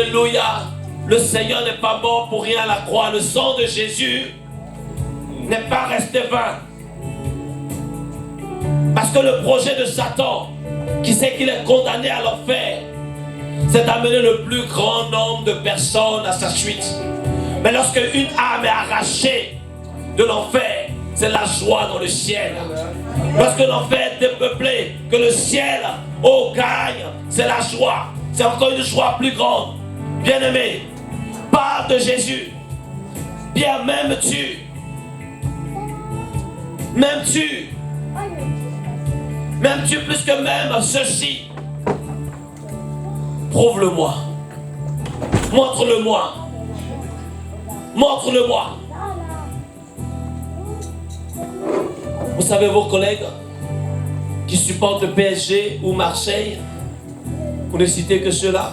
Alléluia. Le Seigneur n'est pas mort pour rien à la croix. Le sang de Jésus n'est pas resté vain. Parce que le projet de Satan, qui sait qu'il est condamné à l'enfer, c'est d'amener le plus grand nombre de personnes à sa suite. Mais lorsque une âme est arrachée de l'enfer, c'est la joie dans le ciel. Lorsque l'enfer est dépeuplé, que le ciel, gagne, c'est la joie. C'est encore une joie plus grande. Bien-aimé, parle de Jésus. Bien, m'aimes-tu? M'aimes-tu? M'aimes-tu plus que même ceci? Prouve-le-moi. Montre-le-moi. Montre-le-moi. Vous savez, vos collègues qui supportent le PSG ou Marseille, vous ne citez que ceux-là,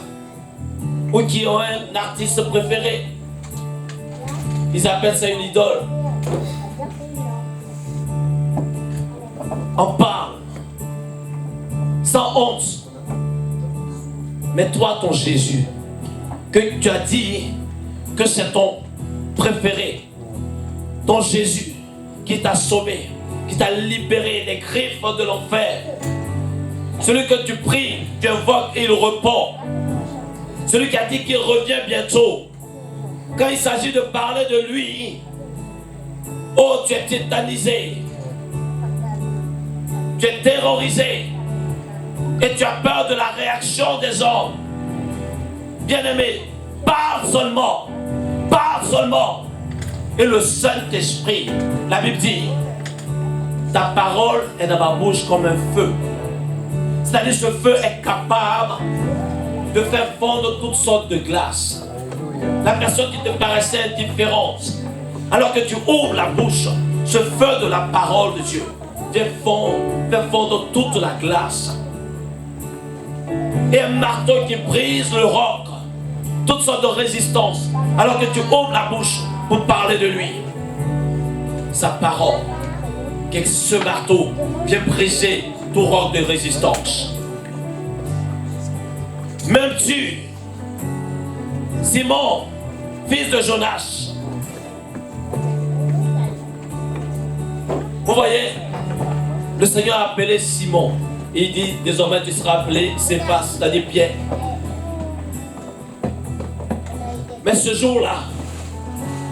ou qui ont un artiste préféré, ils appellent ça une idole. On parle sans honte. Mais toi, ton Jésus, que tu as dit que c'est ton préféré, ton Jésus qui t'a sauvé, qui t'a libéré des griffes de l'enfer, celui que tu pries, tu invoques et il répond, celui qui a dit qu'il revient bientôt. Quand il s'agit de parler de lui, oh, tu es tétanisé, tu es terrorisé et tu as peur de la réaction des hommes. Bien-aimé, parle seulement, et le Saint-Esprit, la Bible dit, ta parole est dans ma bouche comme un feu. C'est-à-dire ce feu est capable de faire fondre toutes sortes de glaces. La personne qui te paraissait indifférente, alors que tu ouvres la bouche, ce feu de la parole de Dieu fait fondre toute la glace. Et un marteau qui brise le roc, toutes sortes de résistances, alors que tu ouvres la bouche pour parler de lui. Sa parole, que ce marteau vient briser tout roc de résistance. M'aimes-tu, Simon, fils de Jonas? Vous voyez, le Seigneur a appelé Simon. Il dit, désormais tu seras appelé Céphas, c'est-à-dire Pierre. Mais ce jour-là,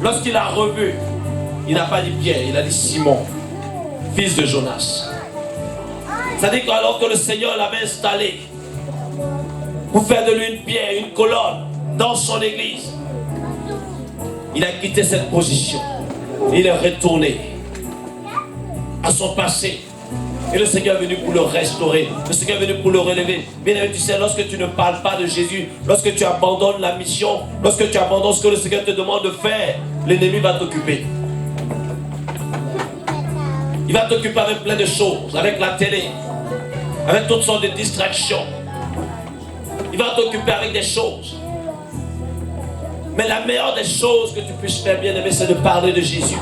lorsqu'il a revu, il n'a pas dit Pierre, il a dit Simon, fils de Jonas. C'est-à-dire qu'alors que le Seigneur l'avait installé pour faire de lui une pierre, une colonne dans son église, il a quitté cette position. Il est retourné à son passé. Et le Seigneur est venu pour le restaurer. Le Seigneur est venu pour le relever. Bien aimé, tu sais, lorsque tu ne parles pas de Jésus, lorsque tu abandonnes la mission, lorsque tu abandonnes ce que le Seigneur te demande de faire, l'ennemi va t'occuper. Il va t'occuper avec plein de choses, avec la télé, avec toutes sortes de distractions. Il va t'occuper avec des choses. Mais la meilleure des choses que tu puisses faire, bien aimé, c'est de parler de Jésus.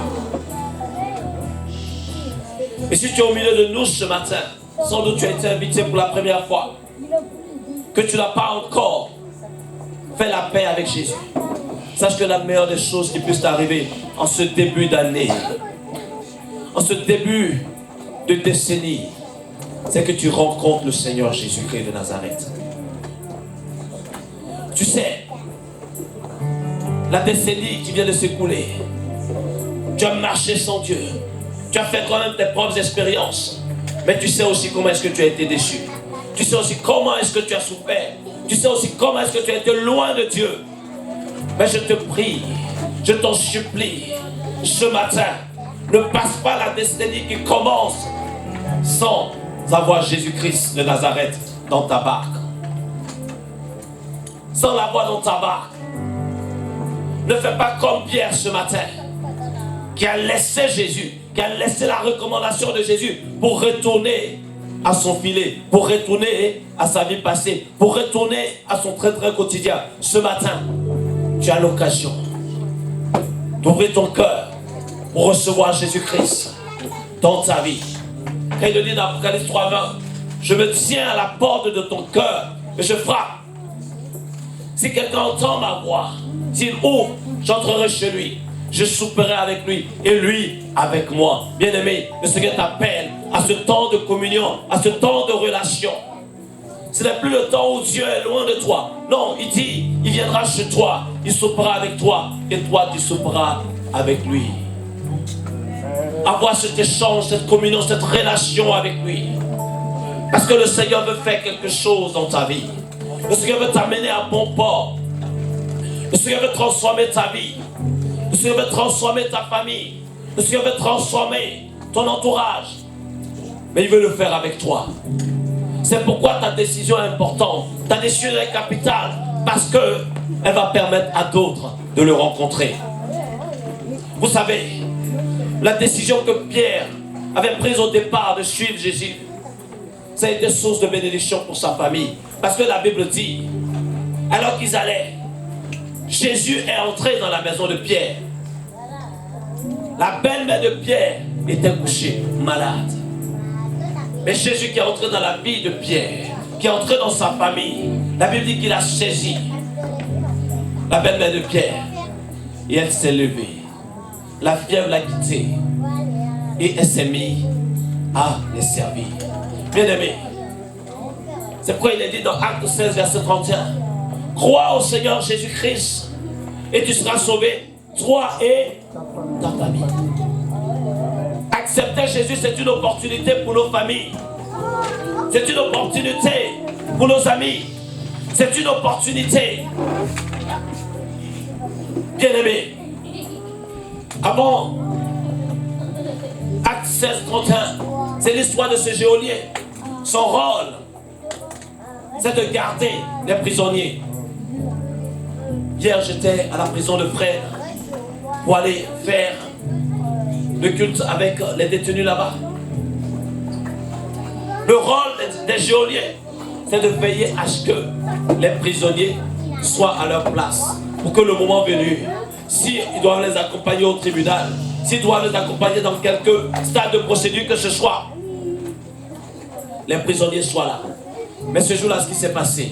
Et si tu es au milieu de nous ce matin, sans doute tu as été invité pour la première fois, que tu n'as pas encore fait la paix avec Jésus. Sache que la meilleure des choses qui puisse t'arriver en ce début d'année, en ce début de décennie, c'est que tu rencontres le Seigneur Jésus-Christ de Nazareth. Tu sais, la décennie qui vient de s'écouler, tu as marché sans Dieu. Tu as fait quand même tes propres expériences. Mais tu sais aussi comment est-ce que tu as été déçu. Tu sais aussi comment est-ce que tu as souffert. Tu sais aussi comment est-ce que tu as été loin de Dieu. Mais je te prie, je t'en supplie, ce matin, ne passe pas la décennie qui commence sans avoir Jésus-Christ de Nazareth dans ta barque. Sans l'avoir dans ta barque. Ne fais pas comme Pierre ce matin, qui a laissé Jésus, qui a laissé la recommandation de Jésus pour retourner à son filet, pour retourner à sa vie passée, pour retourner à son train-train quotidien. Ce matin, tu as l'occasion d'ouvrir ton cœur pour recevoir Jésus-Christ dans ta vie. Quand il dit dans Apocalypse 3:20, je me tiens à la porte de ton cœur et je frappe. Si quelqu'un entend ma voix, s'il ouvre, j'entrerai chez lui. Je souperai avec lui et lui avec moi. Bien-aimé, le Seigneur t'appelle à ce temps de communion, à ce temps de relation. Ce n'est plus le temps où Dieu est loin de toi. Non, il dit, il viendra chez toi, il soupera avec toi et toi tu souperas avec lui. Avoir cet échange, cette communion, cette relation avec lui. Parce que le Seigneur veut faire quelque chose dans ta vie. Le Seigneur veut t'amener à bon port. Le Seigneur veut transformer ta vie. Le Seigneur veut transformer ta famille. Le Seigneur veut transformer ton entourage. Mais il veut le faire avec toi. C'est pourquoi ta décision est importante. Ta décision est capitale. Parce qu'elle va permettre à d'autres de le rencontrer. Vous savez, la décision que Pierre avait prise au départ de suivre Jésus, ça a été source de bénédiction pour sa famille. Parce que la Bible dit, alors qu'ils allaient, Jésus est entré dans la maison de Pierre. La belle-mère de Pierre était couchée, malade. Mais Jésus qui est entré dans la vie de Pierre, qui est entré dans sa famille, la Bible dit qu'il a saisi la belle-mère de Pierre. Et elle s'est levée. La fièvre l'a quittée. Et elle s'est mise à les servir. Bien-aimé, c'est pourquoi il est dit dans Acte 16, verset 31, crois au Seigneur Jésus-Christ et tu seras sauvé, toi et ta famille. Accepter Jésus, c'est une opportunité pour nos familles. C'est une opportunité pour nos amis. C'est une opportunité. Bien-aimé, avant Acte 16, 31, c'est l'histoire de ce geôlier. Son rôle, c'est de garder les prisonniers. Hier, j'étais à la prison de Fresnes pour aller faire le culte avec les détenus là-bas. Le rôle des geôliers, c'est de veiller à ce que les prisonniers soient à leur place. Pour que le moment venu, s'ils doivent les accompagner au tribunal, s'ils doivent les accompagner dans quelques stades de procédure que ce soit, les prisonniers soient là. Mais ce jour-là, ce qui s'est passé,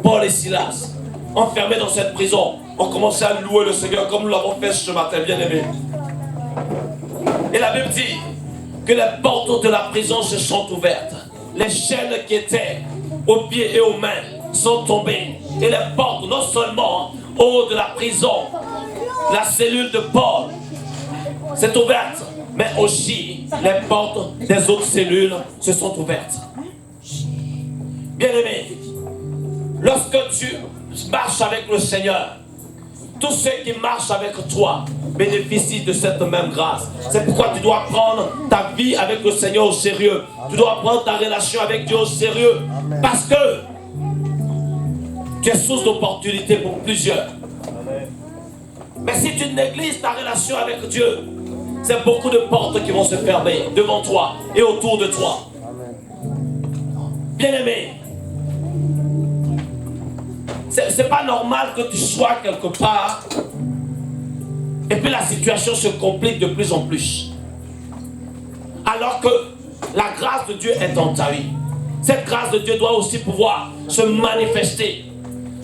Paul et Silas, enfermés dans cette prison, ont commencé à louer le Seigneur comme nous l'avons fait ce matin, bien-aimés. Et la Bible dit que les portes de la prison se sont ouvertes. Les chaînes qui étaient aux pieds et aux mains sont tombées. Et les portes, non seulement au haut de la prison, la cellule de Paul s'est ouverte, mais aussi les portes des autres cellules se sont ouvertes. Bien-aimé, lorsque tu marches avec le Seigneur, tous ceux qui marchent avec toi bénéficient de cette même grâce. C'est pourquoi tu dois prendre ta vie avec le Seigneur au sérieux. Tu dois prendre ta relation avec Dieu au sérieux. Parce que tu es source d'opportunités pour plusieurs. Mais si tu négliges ta relation avec Dieu, c'est beaucoup de portes qui vont se fermer devant toi et autour de toi. Bien-aimé, c'est pas normal que tu sois quelque part et puis la situation se complique de plus en plus. Alors que la grâce de Dieu est dans ta vie. Cette grâce de Dieu doit aussi pouvoir se manifester.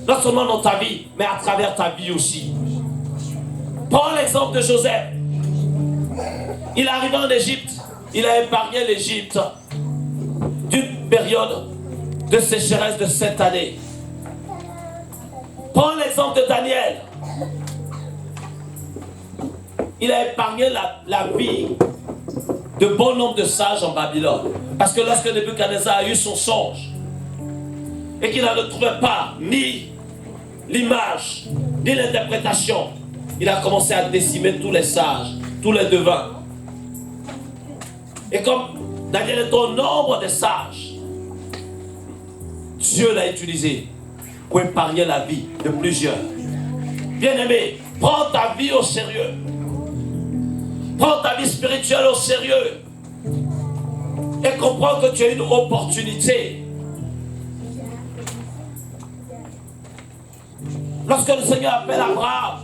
Non seulement dans ta vie, mais à travers ta vie aussi. Prends l'exemple de Joseph. Il est arrivé en Égypte. Il a épargné l'Égypte d'une période de sécheresse de 7 années. Prends l'exemple de Daniel. Il a épargné la vie de bon nombre de sages en Babylone. Parce que lorsque Nebuchadnezzar a eu son songe et qu'il ne trouvait pas ni l'image, ni l'interprétation, il a commencé à décimer tous les sages, tous les devins. Et comme Daniel est au nombre des sages, Dieu l'a utilisé pour épargner la vie de plusieurs. Bien-aimé, prends ta vie au sérieux. Prends ta vie spirituelle au sérieux. Et comprends que tu as une opportunité. Lorsque le Seigneur appelle Abraham,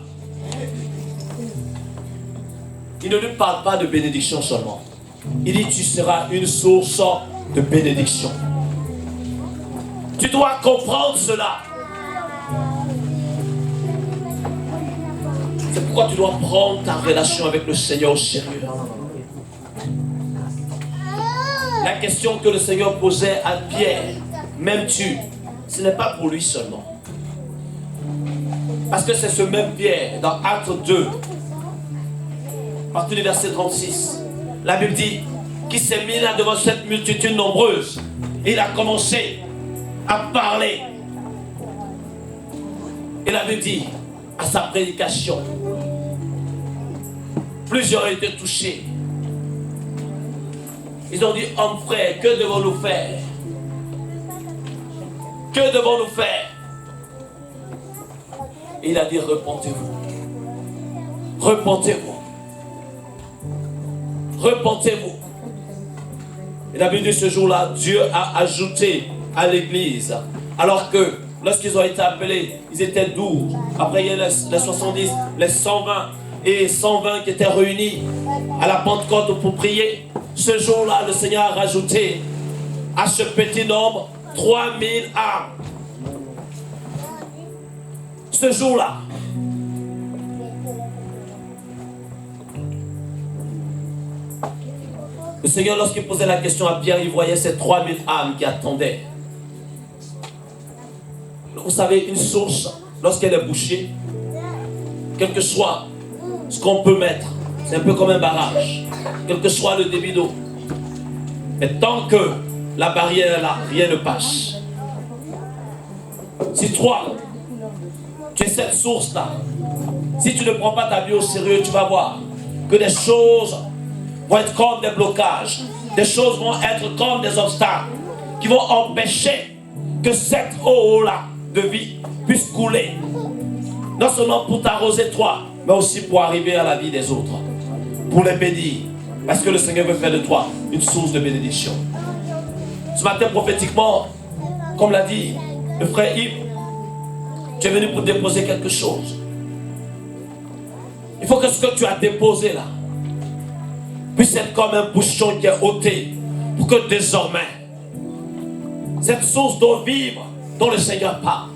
il ne lui parle pas de bénédiction seulement. Il dit tu seras une source de bénédiction. Tu dois comprendre cela. C'est pourquoi tu dois prendre ta relation avec le Seigneur au sérieux. La question que le Seigneur posait à Pierre, m'aimes-tu? Ce n'est pas pour lui seulement. Parce que c'est ce même Pierre, dans Actes 2, à partir du verset 36, la Bible dit qu'il s'est mis là devant cette multitude nombreuse. Et il a commencé à parler. Et la Bible dit, à sa prédication, plusieurs ont été touchés. Ils ont dit, homme frère, que devons-nous faire? Que devons-nous faire? Et il a dit, repentez-vous. Repentez-vous. Repentez-vous. Et la Bible dit, ce jour-là, Dieu a ajouté à l'église, alors que lorsqu'ils ont été appelés, ils étaient 12. Après, il y a les 70, les 120 et 120 qui étaient réunis à la Pentecôte pour prier. Ce jour-là, le Seigneur a rajouté à ce petit nombre 3000 âmes. Ce jour-là. Le Seigneur, lorsqu'il posait la question à Pierre, il voyait ces 3000 âmes qui attendaient. Vous savez, une source, lorsqu'elle est bouchée, quel que soit ce qu'on peut mettre, c'est un peu comme un barrage, quel que soit le débit d'eau. Mais tant que la barrière est là, rien ne passe. Si toi, tu es cette source-là, si tu ne prends pas ta vie au sérieux, tu vas voir que des choses vont être comme des blocages, des choses vont être comme des obstacles qui vont empêcher que cette eau-là de vie puisse couler. Non seulement pour t'arroser toi, mais aussi pour arriver à la vie des autres. Pour les bénir. Parce que le Seigneur veut faire de toi une source de bénédiction. Ce matin, prophétiquement, comme l'a dit le frère Yves, tu es venu pour déposer quelque chose. Il faut que ce que tu as déposé là puisse être comme un bouchon qui est ôté, pour que désormais cette source d'eau vive dont le Seigneur parle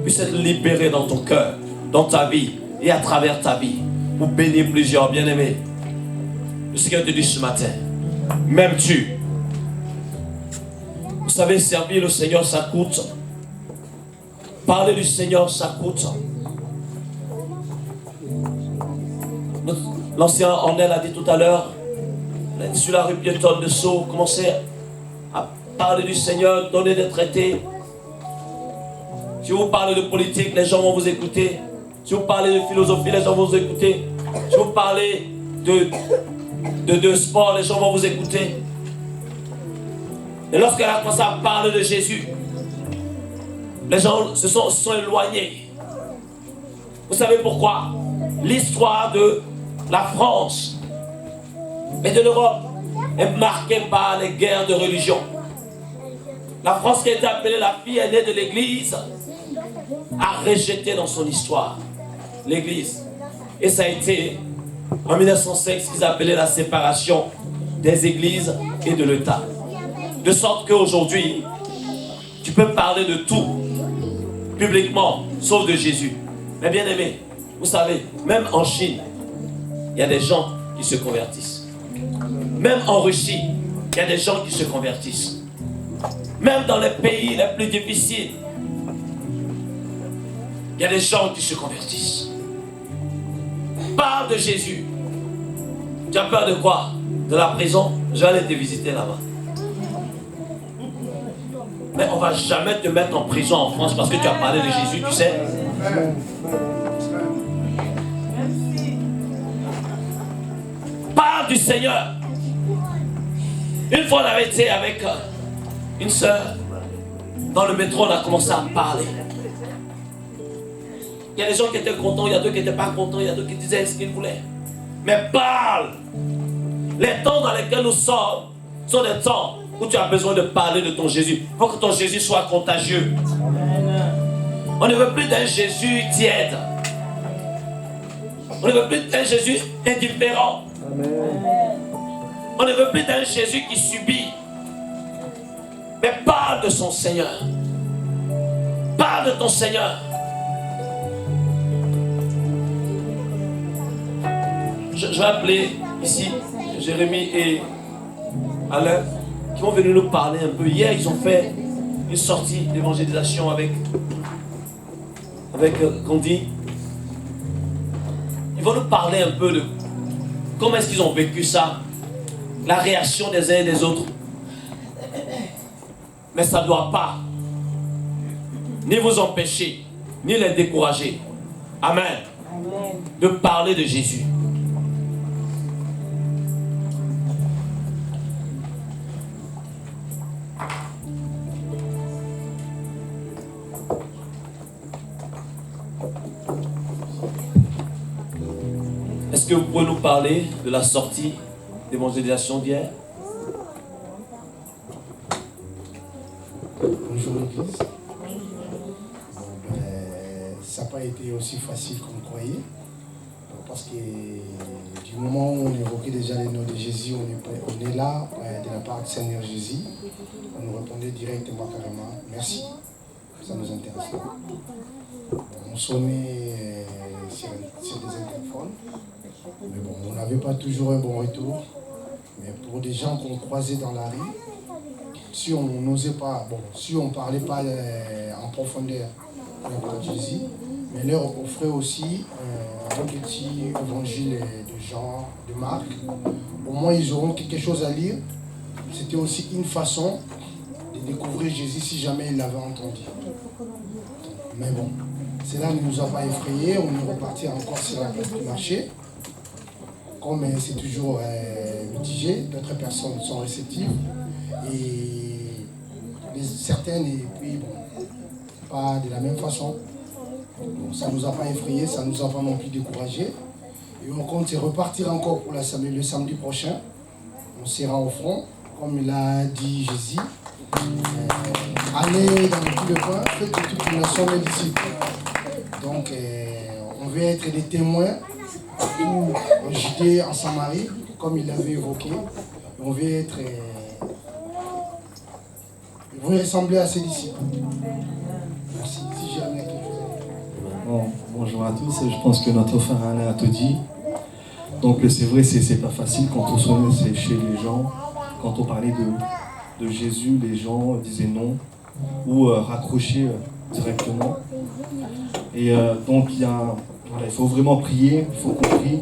puisse être libérée dans ton cœur, dans ta vie et à travers ta vie, pour bénir plusieurs. Bien-aimés, le Seigneur te dit ce matin, m'aimes-tu? Vous savez, servir le Seigneur, ça coûte. Parler du Seigneur, ça coûte. L'ancien Ornel a dit tout à l'heure, sur la rue piétonne de Sceaux, commencez à parler du Seigneur, donner des traités. Si vous parlez de politique, les gens vont vous écouter. Si vous parlez de philosophie, les gens vont vous écouter. Si vous parlez de sport, les gens vont vous écouter. Et lorsqu'elle a commencé à parler de Jésus, les gens se sont éloignés. Vous savez pourquoi? L'histoire de la France et de l'Europe est marquée par les guerres de religion. La France, qui a été appelée la fille aînée de l'Église, a rejeté dans son histoire l'Église. Et ça a été en 1905 ce qu'ils appelaient la séparation des églises et de l'État. De sorte qu'aujourd'hui, tu peux parler de tout publiquement, sauf de Jésus. Mais bien aimé, vous savez, même en Chine, il y a des gens qui se convertissent. Même en Russie, il y a des gens qui se convertissent. Même dans les pays les plus difficiles, il y a des gens qui se convertissent. Parle de Jésus. Tu as peur de quoi? De la prison? Je vais aller te visiter là-bas. Mais on ne va jamais te mettre en prison en France parce que tu as parlé de Jésus, tu sais. Parle du Seigneur. Une fois, on avait été avec une sœur dans le métro, on a commencé à parler. Il y a des gens qui étaient contents, il y a d'autres qui n'étaient pas contents, il y a d'autres qui disaient ce qu'ils voulaient. Mais parle. Les temps dans lesquels nous sommes sont des temps où tu as besoin de parler de ton Jésus. Il faut que ton Jésus soit contagieux. On ne veut plus d'un Jésus tiède. On ne veut plus d'un Jésus indifférent. On ne veut plus d'un Jésus qui subit. Mais parle de son Seigneur. Parle de ton Seigneur. je vais appeler ici Jérémie et Alain qui vont venir nous parler un peu. Hier, ils ont fait une sortie d'évangélisation avec Gandhi. Ils vont nous parler un peu de comment est-ce qu'ils ont vécu ça, la réaction des uns et des autres. Mais ça ne doit pas ni vous empêcher, ni les décourager. Amen. Amen. De parler de Jésus. Est-ce que vous pouvez nous parler de la sortie d'évangélisation d'hier? Bonjour l'église. Ça n'a pas été aussi facile qu'on croyait. Parce que du moment où on évoquait déjà les noms de Jésus, on est là de la part du Seigneur Jésus. On nous répondait directement carrément, merci. Ça nous intéresse. On sonnait sur des interphones. Mais bon, on n'avait pas toujours un bon retour. Mais pour des gens qu'on croisait dans la rue, si on n'osait pas, si on ne parlait pas en profondeur de Jésus, mais leur offrait aussi un petit évangile de Jean, de Marc. Au moins, ils auront quelque chose à lire. C'était aussi une façon de découvrir Jésus si jamais ils l'avaient entendu. Mais bon, cela ne nous a pas effrayés. On est reparti encore sur la place du marché. Comme c'est toujours mitigé, d'autres personnes sont réceptives. Et certaines, et puis bon, pas de la même façon. Donc, ça ne nous a pas effrayés, ça ne nous a pas non plus découragés. Et on compte repartir encore pour le samedi prochain. On sera au front, comme il a dit Jésus. Allez dans tout le coin, faites que toute une nation mes disciples. Donc, on veut être des témoins en Judée, en Samarie, comme il l'avait évoqué. On veut être. On veut ressembler à ses disciples. Merci. Si j'ai amené quelque chose. Bon, bonjour à tous, je pense que notre frère Alain a tout dit. Donc c'est vrai, c'est pas facile quand on sonnait chez les gens, quand on parlait de Jésus, les gens disaient non ou raccrochaient directement. Et donc il faut vraiment prier, il faut qu'on prie.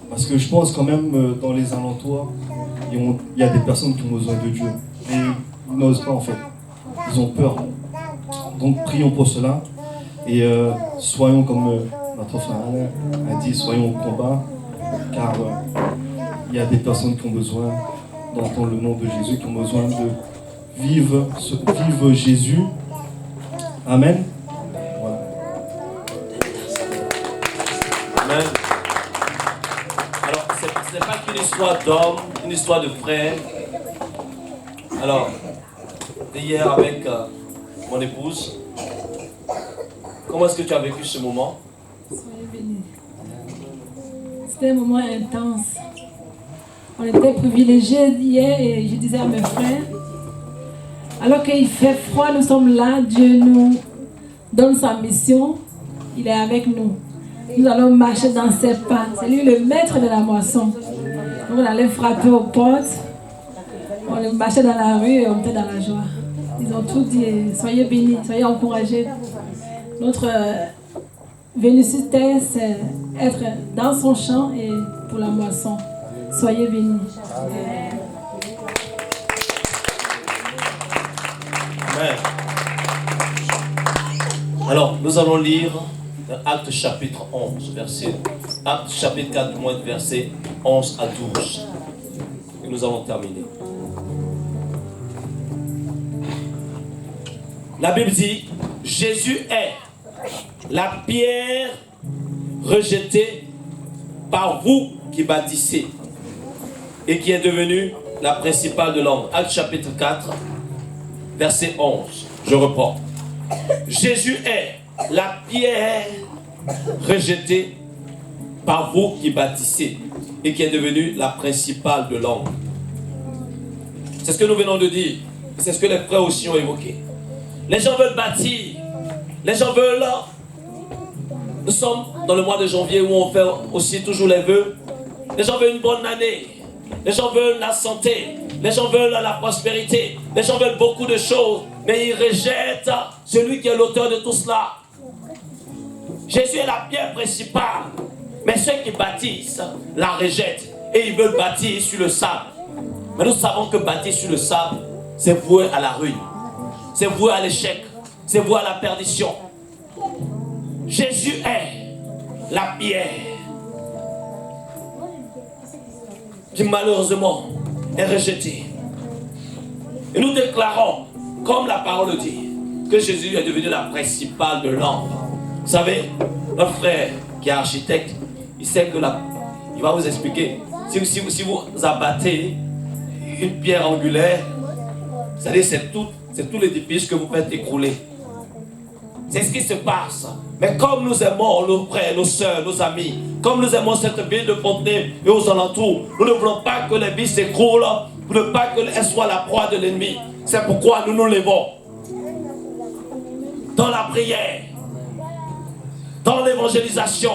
Parce que je pense quand même dans les alentours, il y a des personnes qui ont besoin de Dieu. Mais ils n'osent pas en fait, ils ont peur. Donc prions pour cela. Et soyons comme notre frère Alain a dit, soyons au combat, car il y a des personnes qui ont besoin d'entendre le nom de Jésus, qui ont besoin de vivre Jésus. Amen. Voilà. Amen. Alors, ce n'est pas qu'une histoire d'homme, une histoire de frère. Alors, hier avec mon épouse, comment est-ce que tu as vécu ce moment? Soyez bénis. C'était un moment intense. On était privilégiés hier et je disais à mes frères, alors qu'il fait froid, nous sommes là, Dieu nous donne sa mission, il est avec nous. Nous allons marcher dans ses pas. C'est lui le maître de la moisson. Donc on allait frapper aux portes, on marchait dans la rue et on était dans la joie. Ils ont tout dit, soyez bénis, soyez encouragés. Notre venue sur terre, c'est être dans son champ et pour la moisson. Soyez bénis. Amen. Alors, nous allons lire Actes chapitre 11, verset. Actes chapitre 4, verset 11 à 12. Et nous allons terminer. La Bible dit, Jésus est la pierre rejetée par vous qui bâtissez et qui est devenue la principale de l'homme. Actes chapitre 4, verset 11. Je reprends. Jésus est la pierre rejetée par vous qui bâtissez et qui est devenue la principale de l'homme. C'est ce que nous venons de dire. C'est ce que les frères aussi ont évoqué. Les gens veulent bâtir. Les gens veulent. Nous sommes dans le mois de janvier où on fait aussi toujours les vœux. Les gens veulent une bonne année. Les gens veulent la santé. Les gens veulent la prospérité. Les gens veulent beaucoup de choses. Mais ils rejettent celui qui est l'auteur de tout cela. Jésus est la pierre principale. Mais ceux qui bâtissent la rejettent. Et ils veulent bâtir sur le sable. Mais nous savons que bâtir sur le sable, c'est voué à la ruine. C'est voué à l'échec. C'est voué à la perdition. Jésus est la pierre qui malheureusement est rejetée. Et nous déclarons, comme la parole dit, que Jésus est devenu la principale de l'ombre. Vous savez, un frère qui est architecte, il sait que il va vous expliquer. Si vous abattez une pierre angulaire, c'est-à-dire c'est tout l'édifice que vous faites écrouler. C'est ce qui se passe. Mais comme nous aimons nos frères, nos soeurs, nos amis, comme nous aimons cette ville de Fontenay et aux alentours, nous ne voulons pas que les vies s'écroulent, nous ne voulons pas qu'elles soient la proie de l'ennemi. C'est pourquoi nous nous levons dans la prière, dans l'évangélisation.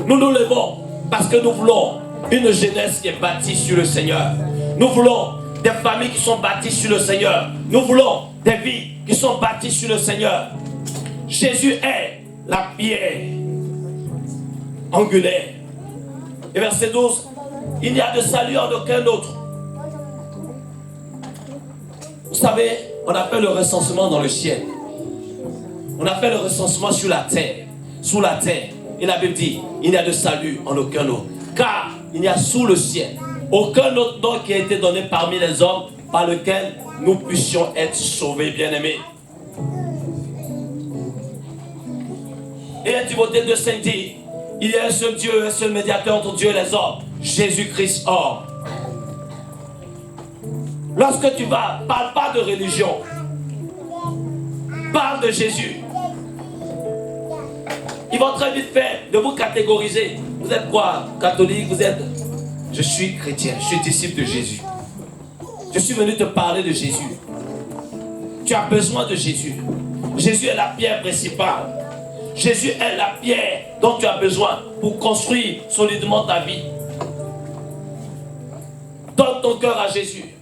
Nous nous levons parce que nous voulons une jeunesse qui est bâtie sur le Seigneur. Nous voulons des familles qui sont bâties sur le Seigneur. Nous voulons des vies qui sont bâties sur le Seigneur. Jésus est la pierre angulaire. Et verset 12, il n'y a de salut en aucun autre. Vous savez, on a fait le recensement dans le ciel. On a fait le recensement sur la terre. Sous la terre. Et la Bible dit, il n'y a de salut en aucun autre. Car il n'y a sous le ciel aucun autre nom qui a été donné parmi les hommes par lequel nous puissions être sauvés, bien-aimés. Et à Timothée 2,5 dit, il y a un seul Dieu, un seul médiateur entre Dieu et les hommes, Jésus-Christ homme. Lorsque tu vas, parle pas de religion, parle de Jésus. Ils vont très vite faire de vous catégoriser. Vous êtes quoi? Catholique? Vous êtes... Je suis chrétien, je suis disciple de Jésus. Je suis venu te parler de Jésus. Tu as besoin de Jésus. Jésus est la pierre principale. Jésus est la pierre dont tu as besoin pour construire solidement ta vie. Donne ton cœur à Jésus.